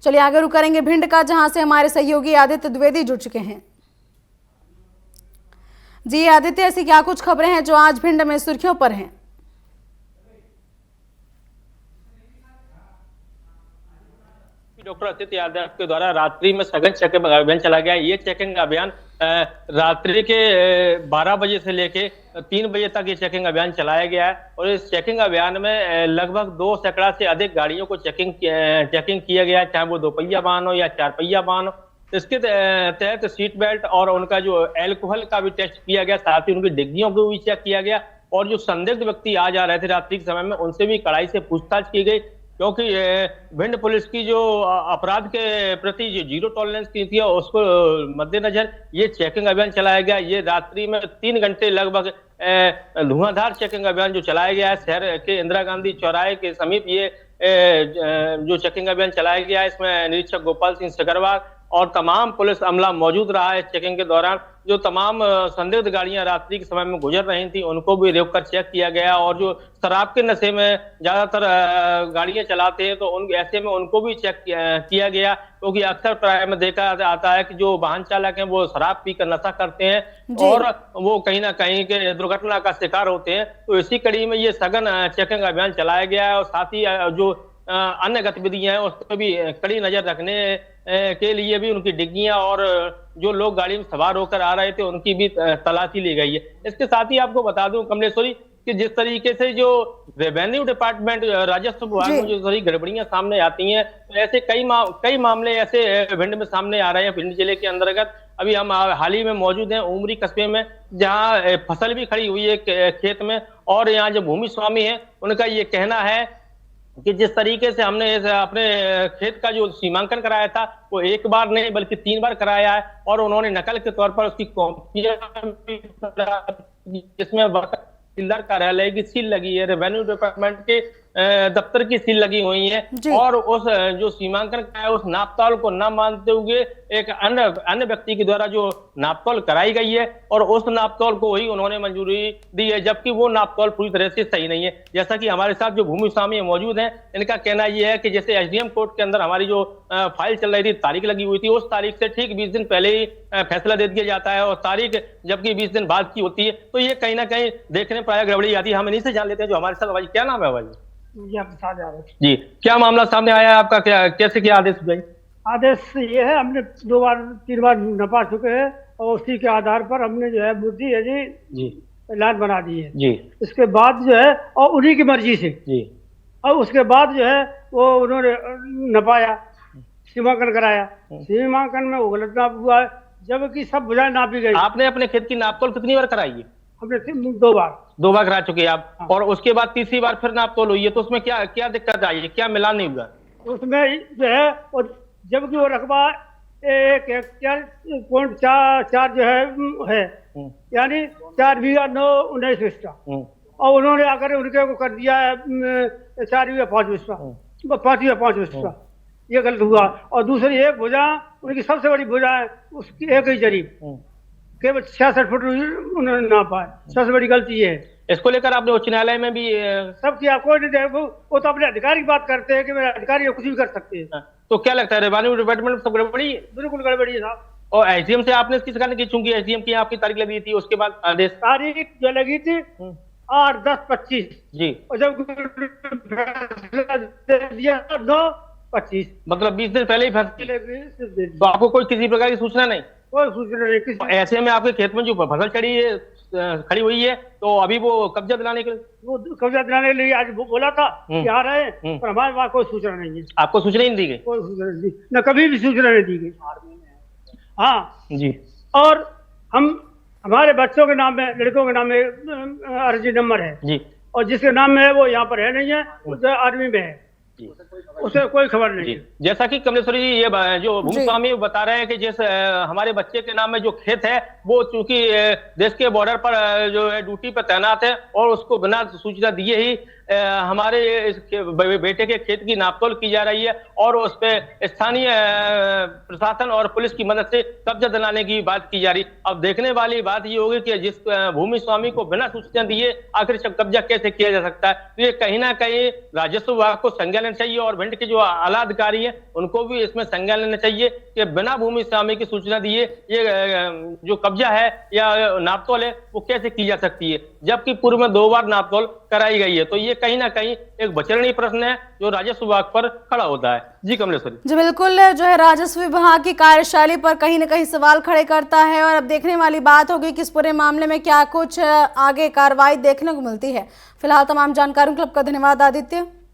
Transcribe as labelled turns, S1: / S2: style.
S1: चलिए आगे रुक करेंगे भिंड का, जहां से हमारे सहयोगी आदित्य द्विवेदी जुड़ चुके हैं। जी आदित्य, ऐसी क्या कुछ खबरें हैं जो आज भिंड में सुर्खियों पर हैं?
S2: डॉक्टर आदित्य यादव के द्वारा रात्रि में सघन चेकिंग अभियान चला गया। ये चेकिंग अभियान रात्रि के 12 बजे से लेके 3 बजे तक ये चेकिंग अभियान चलाया गया है और इस चेकिंग अभियान में लगभग 2 सैकड़ा से अधिक गाड़ियों को चेकिंग किया गया है, चाहे वो 2 पहिया वाहन हो या 4 पहिया वाहन हो। इसके तहत सीट बेल्ट और उनका जो एल्कोहल का भी टेस्ट किया गया, साथ ही उनकी डिग्गियों को भी चेक किया गया और जो संदिग्ध व्यक्ति आ जा रहे थे रात्रि के समय में, उनसे भी कड़ाई से पूछताछ की गई, क्योंकि भिंड पुलिस की जो अपराध के प्रति जो जीरो टॉलरेंस की थी उसको मद्देनजर ये चेकिंग अभियान चलाया गया। ये रात्रि में 3 घंटे लगभग धुआंधार चेकिंग अभियान जो चलाया गया है शहर के इंदिरा गांधी चौराहे के समीप। ये जो चेकिंग अभियान चलाया गया है, इसमें निरीक्षक गोपाल सिंह सिकरवार और तमाम पुलिस अमला मौजूद रहा है। चेकिंग के दौरान जो तमाम संदिग्ध गाड़ियां रात्रि के समय में गुजर रही थी, उनको भी रोक कर चेक किया गया और जो शराब के नशे में ज्यादातर गाड़ियां चलाते हैं तो ऐसे में उनको भी चेक किया गया, क्योंकि अक्सर प्राय में देखा आता है कि जो वाहन चालक हैं वो शराब पीकर नशा करते हैं और वो कहीं ना कहीं के दुर्घटना का शिकार होते हैं। तो इसी कड़ी में ये सघन चेकिंग अभियान चलाया गया है और साथ ही जो अन्य गतिविधियां हैं उस पर भी कड़ी नजर रखने के लिए भी उनकी डिग्गियां और जो लोग गाड़ी में सवार होकर आ रहे थे उनकी भी तलाशी ली गई है। इसके साथ ही आपको बता दूं कमलेश्वरी कि जिस तरीके से जो रेवेन्यू डिपार्टमेंट राजस्व विभाग में जो सारी गड़बड़ियां सामने आती हैं, तो ऐसे कई मामले ऐसे भिंड में सामने आ रहे हैं। भिंड जिले के अंतर्गत अभी हम हाल ही में मौजूद हैं उमरी कस्बे में, जहाँ फसल भी खड़ी हुई है खेत में और यहाँ जो भूमि स्वामी है उनका ये कहना है कि जिस तरीके से हमने अपने खेत का जो सीमांकन कराया था वो एक बार नहीं बल्कि 3 बार कराया है और उन्होंने नकल के तौर पर उसकी कॉपियां जिसमें तहसीलदार कार्यालय की सील लगी है, रेवेन्यू डिपार्टमेंट के दफ्तर की सील लगी हुई है और उस जो सीमांकन का है उस नापतोल को न मानते हुए एक अन्य व्यक्ति के द्वारा जो नापतोल कराई गई है और उस नापतोल को ही उन्होंने मंजूरी दी है, जबकि वो नापतोल पूरी तरह से सही नहीं है। जैसा कि हमारे साथ जो भूमि स्वामी मौजूद हैं, इनका कहना यह है कि जैसे एसडीएम कोर्ट के अंदर हमारी जो फाइल चल रही थी, तारीख लगी हुई थी, उस तारीख से ठीक 20 दिन पहले ही फैसला दे दिया जाता है और तारीख जबकि 20 दिन बाद की होती है, तो ये कहीं ना कहीं देखने प्राय गड़बड़ी आती है। हम इन्हीं से जान लेते हैं जो हमारे साथ। भाई क्या नाम है भाई? जी, क्या मामला सामने आया है आपका? कैसे क्या आदेश भाई?
S3: आदेश ये है, हमने 3 बार नपा चुके हैं और उसी के आधार पर हमने जो है बुद्धि है जी ऐलान बना दी है जी। इसके बाद जो है और उन्हीं की मर्जी से जी, और उसके बाद जो है वो उन्होंने नपाया, सीमांकन कराया, सीमांकन में वो गलत नाप हुआ है जबकि सब भुजाएं नापी गई।
S2: आपने अपने खेत की नापतोल कितनी बार कराई है?
S3: हमने 2 बार करा
S2: चुके हैं आप। हाँ। और उसके बाद तीसरी बार फिर नापतोल हुई है, तो उसमें क्या दिक्कत आई है? क्या मिलान नहीं हुआ
S3: उसमें जो है? और जबकि वो रकबा 1 हेक्टेयर 4 जो है यानी 4 बीघा 9-19 विस्टा और उन्होंने आकर उनके को कर दिया है 4 बीघा 5 विस्टा, 5 बीघा 5 विस्टा। ये गलत हुआ। और दूसरी एक भुजा उनकी सबसे बड़ी भुजा है, उसकी एक ही जरीब केवल 66 फुट उन्होंने नापा है, सबसे बड़ी गलती है।
S2: इसको लेकर आपने उच्च न्यायालय में भी
S3: सब किया, कोई नहीं। वो तो अपने अधिकारी की बात करते हैं कि मेरे अधिकारी कुछ भी कर सकते हैं।
S2: तो क्या लगता है रेवेन्यू डिपार्टमेंट सब गड़बड़ी?
S3: बिल्कुल गड़बड़ी है साहब।
S2: और एसडीएम से आपने इसकी शिकायत की? चूंकि एसडीएम की आपकी तारीख लगी थी, उसके बाद आदेश
S3: तारीख जो लगी थी 8-10-25
S2: जी, और
S3: जब दिया 9-25
S2: मतलब 20 दिन पहले ही फैसले। तो आपको कोई किसी प्रकार की सूचना नहीं?
S3: कोई सूचना नहीं।
S2: ऐसे में आपके खेत में जो फसल खड़ी हुई है, तो अभी वो कब्जा दिलाने के लिए
S3: आज बोला था कि आ रहे हैं, पर हमारे पास कोई सूचना नहीं है।
S2: आपको सूचना ही नहीं दी गई?
S3: कोई सूचना नहीं दी, न कभी भी सूचना नहीं दी गई। हाँ जी। और हमारे बच्चों के नाम में, लड़कों के नाम में अर्जी नंबर है जी, और जिसके नाम में है वो यहाँ पर है नहीं है, उसे आर्मी में है, उसे कोई खबर नहीं।
S2: जैसा कि कमलेश्वरी जी ये जो भूमि स्वामी बता रहे हैं कि जिस हमारे बच्चे के नाम में जो खेत है वो चूंकि देश के बॉर्डर पर जो है ड्यूटी पर तैनात है और उसको बिना सूचना दिए ही हमारे बेटे के खेत की नापतोल की जा रही है और उस पे स्थानीय प्रशासन और पुलिस की मदद से कब्जा दिलाने की बात की जा रही। अब देखने वाली बात ये होगी कि जिस भूमि स्वामी को बिना सूचना दिए आखिर कब्जा कैसे किया जा सकता है। तो ये कहीं ना कहीं राजस्व विभाग को संज्ञान लेना चाहिए और भिंड के जो आला अधिकारी हैं उनको भी इसमें संज्ञान लेना चाहिए कि बिना भूमि स्वामी की सूचना दिए ये जो कब्जा है या नापतोल है वो कैसे की जा सकती है, जबकि पूर्व में 2 बार नापतोल कराई गई है। तो ये कहीं ना कहीं एक बचरणीय प्रश्न है जो राजस्व विभाग पर खड़ा होता है। जी कमलेश्वरी
S1: जी बिल्कुल, जो है राजस्व विभाग की कार्यशैली पर कहीं न कहीं सवाल खड़े करता है और अब देखने वाली बात होगी कि इस पूरे मामले में क्या कुछ आगे कार्रवाई देखने को मिलती है। फिलहाल तमाम जानकारियों के लिए आपका धन्यवाद आदित्य।